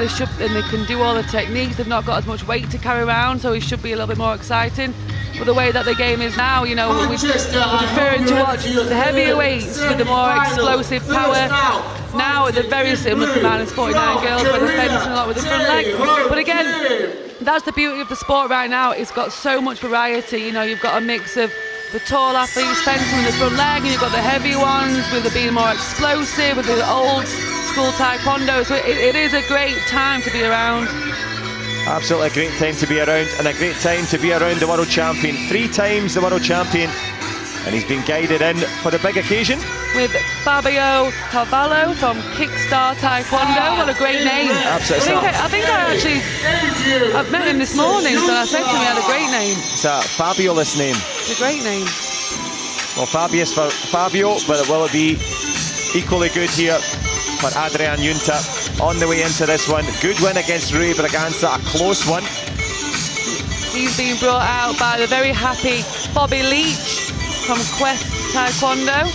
And they can do all the techniques. They've not got as much weight to carry around, so it should be a little bit more exciting. But the way that the game is now, you know, we're preferring to watch the heavier weights with the more explosive power. Now they're very similar to -49 girls, but they're fencing a lot with the front leg. But again, that's the beauty of the sport right now. It's got so much variety. You know, you've got a mix of the tall athletes fencing with the front leg, and you've got the heavy ones with it being more explosive, with the old school taekwondo. So it is a great time to be around. Absolutely a great time to be around, and a great time to be around the world champion. 3 times the world champion, and he's been guided in for the big occasion. With Fabio Cavallo from Kickstar Taekwondo. What a great name. Absolutely. I think I've met him this morning, so I said to him he had a great name. It's a fabulous name. It's a great name. Well, fabulous for Fabio, but will it be equally good here for Adrian YUNTA on the way into this one? Good win against Rui Braganza, a close one. He's being brought out by the very happy Bobby Leach from Quest Taekwondo.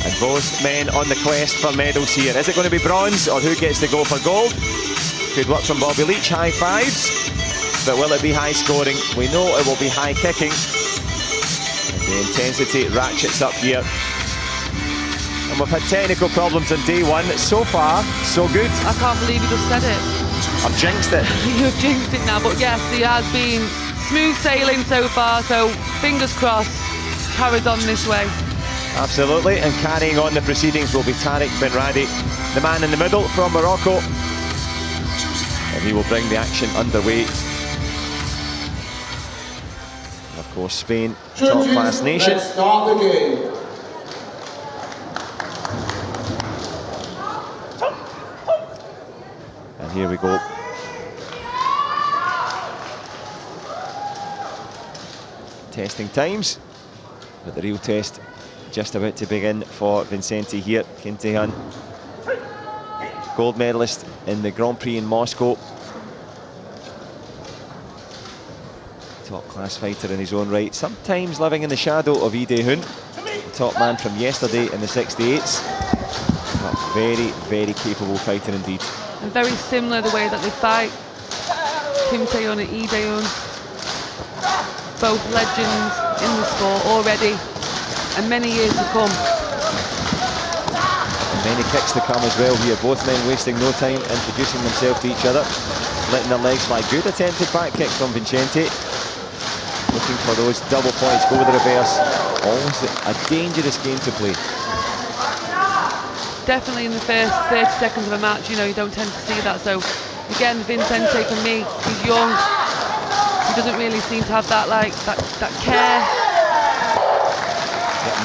And both men on the quest for medals here. Is it going to be bronze, or who gets to go for gold? Good work from Bobby Leach, high fives. But will it be high scoring? We know it will be high kicking. The intensity ratchets up here. And we've had technical problems on day one. So far, so good. I can't believe you just said it. I've jinxed it. You've jinxed it now, but yes, he has been smooth sailing so far, so fingers crossed, carries on this way. Absolutely, and carrying on the proceedings will be Tariq Benradi, the man in the middle from Morocco. And he will bring the action underway. And of course, Spain, top-class nation. Let's start the game. And here we go. Testing times, but the real test just about to begin for Vicente here. Tae-hun, gold medalist in the Grand Prix in Moscow. Top-class fighter in his own right, sometimes living in the shadow of Tae-hun, the top man from yesterday in the 68s. But very, very capable fighter indeed. And very similar the way that they fight. Tae-hun and Adrian, both legends in the sport already, and many years to come. And many kicks to come as well here. Both men wasting no time introducing themselves to each other, letting their legs fly. Good attempted back kick from Vicente. Looking for those double points, go with the reverse. Always a dangerous game to play. Definitely in the first 30 seconds of a match, you know, you don't tend to see that. So again, Vicente for me, he's young. He doesn't really seem to have that that care.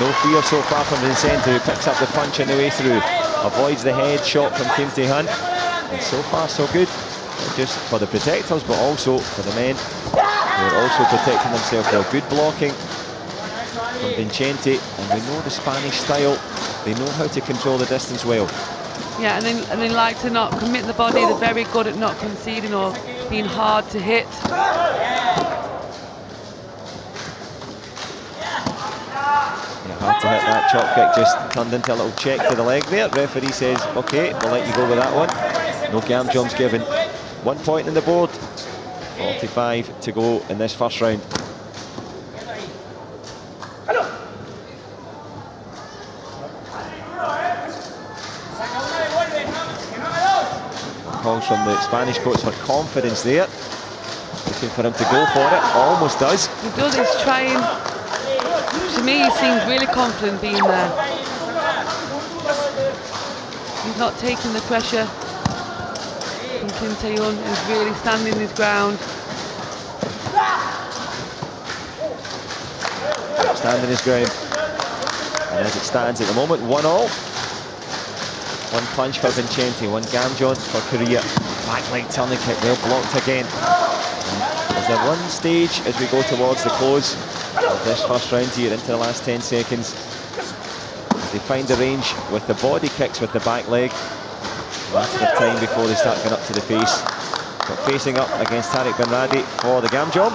No fear so far from Vicente, who picks up the punch on the way through. Avoids the head shot from Tae-hun. And so far so good. Not just for the protectors, but also for the men who are also protecting themselves well. Good blocking from Vicente, and we know the Spanish style. They know how to control the distance well. Yeah, and they like to not commit the body. They're very good at not conceding or being hard to hit. Yeah, hard to hit that chop kick, just turned into a little check to the leg there. Referee says, okay, we'll let you go with that one. No gam jumps given. 1 point on the board. 45 to go in this first round. Calls from the Spanish coach for confidence there. Looking for him to go for it. Almost does. He does, he's trying. To me, he seems really confident being there. He's not taking the pressure from Tae-hun. He's really standing his ground. Standing his ground. And as it stands at the moment, 1-1. One punch for Vicente, one gamjon for Korea. Back leg turning kick, well blocked again. And is there one stage as we go towards the close of this first round here into the last 10 seconds? They find the range with the body kicks with the back leg. Matter of time before they start going up to the face. But facing up against Tariq Benradi for the gamjon.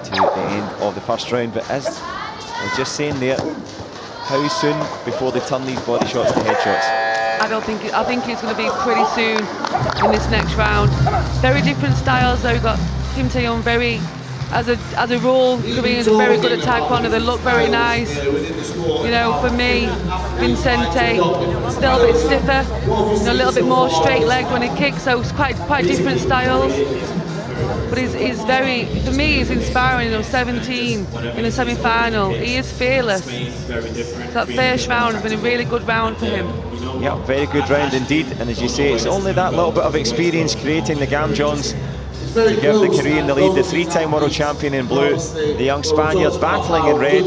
To the end of the first round, but as I was just saying there, How soon before they turn these body shots to headshots? I think it's going to be pretty soon in this next round. Very different styles though. We've got Kim Tae-hun very, as a rule, Koreans are very good at Taekwondo. They look very nice. You know, for me, VICENTE, still a bit stiffer, a little bit more straight legged when he kicks, so it's quite different styles. But he's very, for me, he's inspiring. You know, 17 in the semi-final. He is fearless. That first round has been a really good round for him. Yeah, very good round indeed. And as you say, it's only that little bit of experience creating the Gamjeons to give the Korean the lead. The three-time world champion in blue, the young Spaniard battling in red.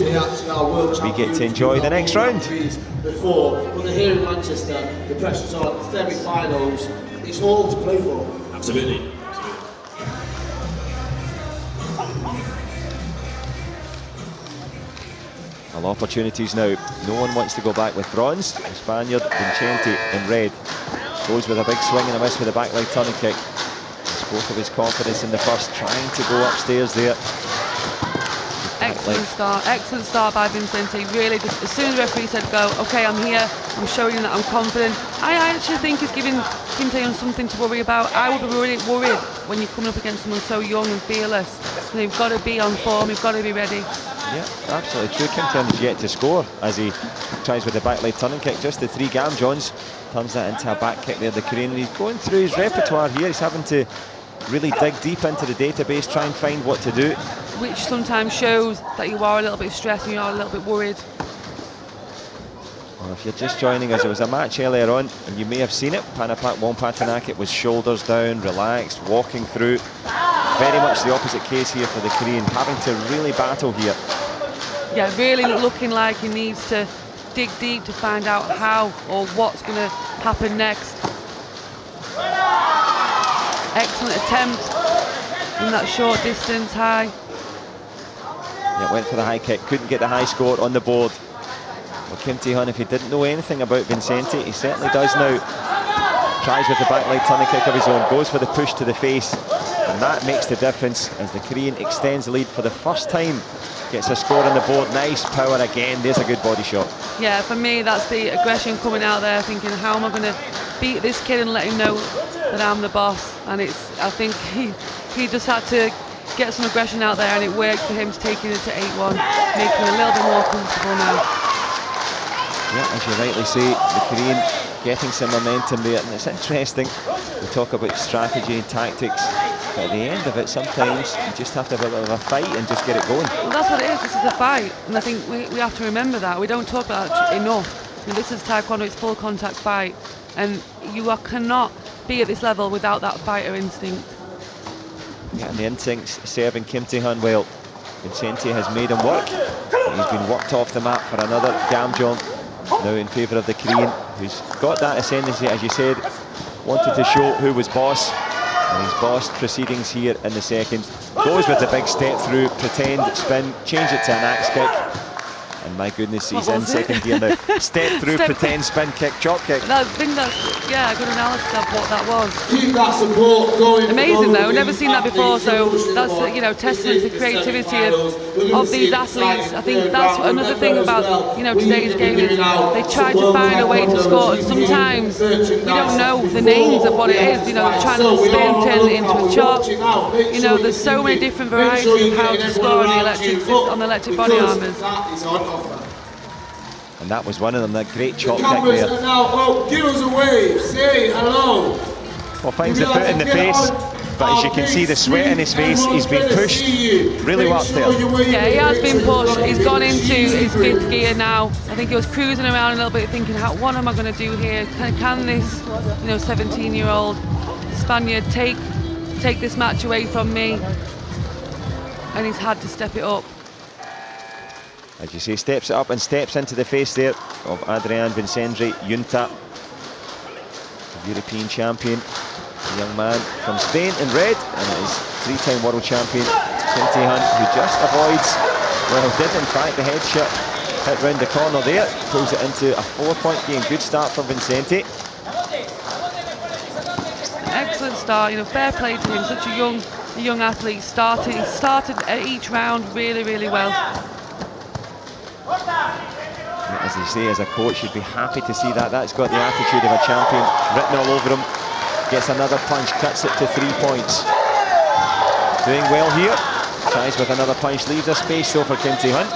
We get to enjoy the next round. Before, but here in Manchester, the pressure's on, semi-finals, it's all to play for. Absolutely. All opportunities now. No one wants to go back with bronze. The Spaniard, VICENTE, in red. Goes with a big swing and a miss with a back leg turning kick. Spoke of his confidence in the first, trying to go upstairs there. Excellent start by VICENTE. Really, just as soon as the referee said go, okay, I'm here, I'm showing that I'm confident. I actually think he's giving Kim Tae-hun something to worry about. I would be worried when you're coming up against someone so young and fearless. So you've got to be on form, you've got to be ready. Yeah, absolutely true. Kim Tae-hun is yet to score as he tries with the back leg turning kick. Just the three Gamjeons, turns that into a back kick there. The Korean, he's going through his repertoire here. He's having to really dig deep into the database, try and find what to do. Which sometimes shows that you are a little bit stressed and you are a little bit worried. Well, if you're just joining us, it was a match earlier on, and you may have seen it. Panapat Wongpattanakit was shoulders down, relaxed, walking through. Very much the opposite case here for the Korean, having to really battle here. Yeah, really looking like he needs to dig deep to find out how or what's going to happen next. Excellent attempt in that short distance high. Yeah, went for the high kick, couldn't get the high score on the board. Well, Kim Tae-hun, if he didn't know anything about VICENTE, he certainly does now. Tries with the back leg turning kick of his own, goes for the push to the face, and that makes the difference as the Korean extends the lead for the first time. Gets a score on the board, nice power again, there's a good body shot. Yeah, for me that's the aggression coming out there, thinking how am I going to beat this kid and let him know that I'm the boss. And I think he just had to get some aggression out there, and it worked for him to taking it to 8-1, making him a little bit more comfortable now. Yeah, as you rightly say, the Korean getting some momentum there, and it's interesting, we talk about strategy and tactics, but at the end of it, sometimes you just have to have a bit of a fight and just get it going. Well, that's what it is, this is a fight, and I think we have to remember that. We don't talk about it enough. I mean, this is Taekwondo, it's full contact fight, and you cannot be at this level without that fighter instinct. Yeah, and the instincts serving Kim Tae-hun well. VICENTE has made him work, but he's been worked off the mat for another Gamjeon. Now in favour of the Korean, who's got that ascendancy, as you said, wanted to show who was boss, and he's bossed proceedings here in the second. Goes with the big step through, pretend, spin, change it to an axe kick. And my goodness, he's in second gear now. Step through, pretend, spin kick, chop kick. I think that's, yeah, a good analysis of what that was. Keep that support going. Amazing though, never seen that before, so that's, you know, testament to the creativity of these athletes. I think that's another thing about, you know, today's game is they try to find a way to score, and sometimes you don't know the names of what it is, you know, trying to spin, turn it into a chop. You know, there's so many different varieties of how to score on the electric body armours. And that was one of them, that great chop kick there. Now, give us a wave, say hello. Well, finds the foot in the face, but as you can see the sweat in his face, he's been pushed really well up there. Yeah, he has been pushed. He's gone into his fifth gear now. I think he was cruising around a little bit thinking, what am I going to do here? Can this, you know, 17-year-old Spaniard take this match away from me? And he's had to step it up. As you say, steps it up and steps into the face there of Adrian VICENTE, YUNTA, European champion, a young man from Spain in red, and it is three-time world champion Kim Tae-hun, who just avoids, well, did in fact the headshot hit round the corner there, pulls it into a 4-point game. Good start from VICENTE. Excellent start, you know, fair play to him, such a young athlete. He started at each round really, really well. as you say, as a coach, you'd be happy to see that. That's got the attitude of a champion written all over him. Gets another punch, cuts it to 3 points. Doing well here. Tries with another punch, leaves a space though for Tae-hun.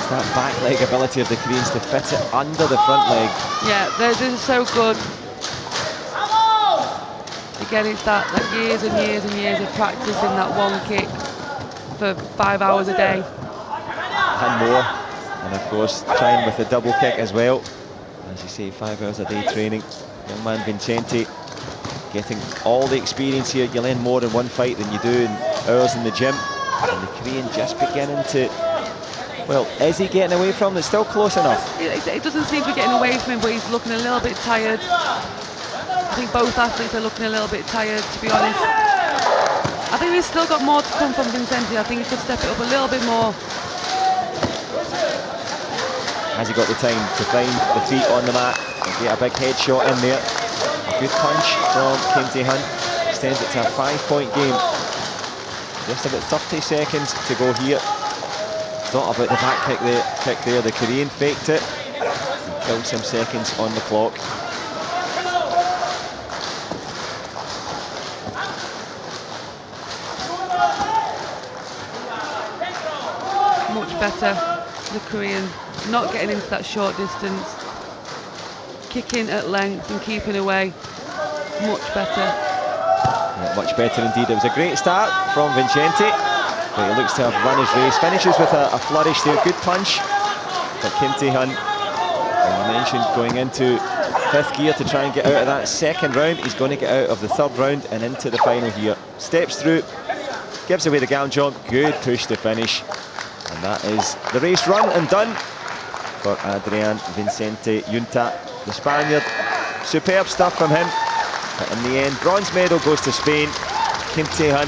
That back leg ability of the Koreans to fit it under the front leg. Yeah, they're just so good. Again, it's that years and years and years of practicing that one kick for 5 hours a day. And more. And of course, trying with the double kick as well. As you say, 5 hours a day training. Young man VICENTE getting all the experience here. You learn more in one fight than you do in hours in the gym. And the Korean just beginning to... Well, is he getting away from it? It's still close enough. It doesn't seem to be getting away from him, but he's looking a little bit tired. I think both athletes are looking a little bit tired, to be honest. I think we've still got more to come from VICENTE. I think he could step it up a little bit more. Has he got the time to find the feet on the mat and get a big headshot in there? A good punch from Tae-hun. Extends it to a 5-point game. Just about 30 seconds to go here. Thought about the back kick there. The Korean faked it and killed some seconds on the clock. Much better, the Korean, not getting into that short distance, kicking at length and keeping away. Much better. Yeah, much better indeed. It was a great start from VICENTE, but he looks to have run his race. Finishes with a flourish there. Good punch for Tae-hun. And you mentioned going into 5th gear to try and get out of that second round. He's going to get out of the 3rd round and into the final here. Steps through, gives away the gown jump. Good push to finish. And that is the race run and done for Adrian VICENTE YUNTA, the Spaniard. Superb stuff from him. But in the end, bronze medal goes to Spain. Tae-hun.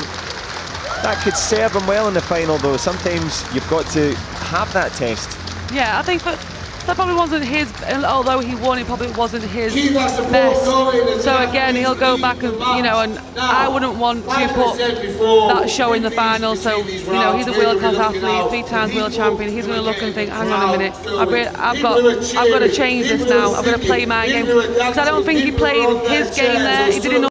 That could serve him well in the final, though. Sometimes you've got to have that test. Yeah, I think that probably wasn't his, although he won, it probably wasn't his best. So again, he'll go back and, and I wouldn't want to put that show in the final. So, he's a world-class athlete, 3 times world champion. He's going to look and think, hang on a minute, I've got to change this now. I've got to play my game. Because I don't think he played his game there. He did enough.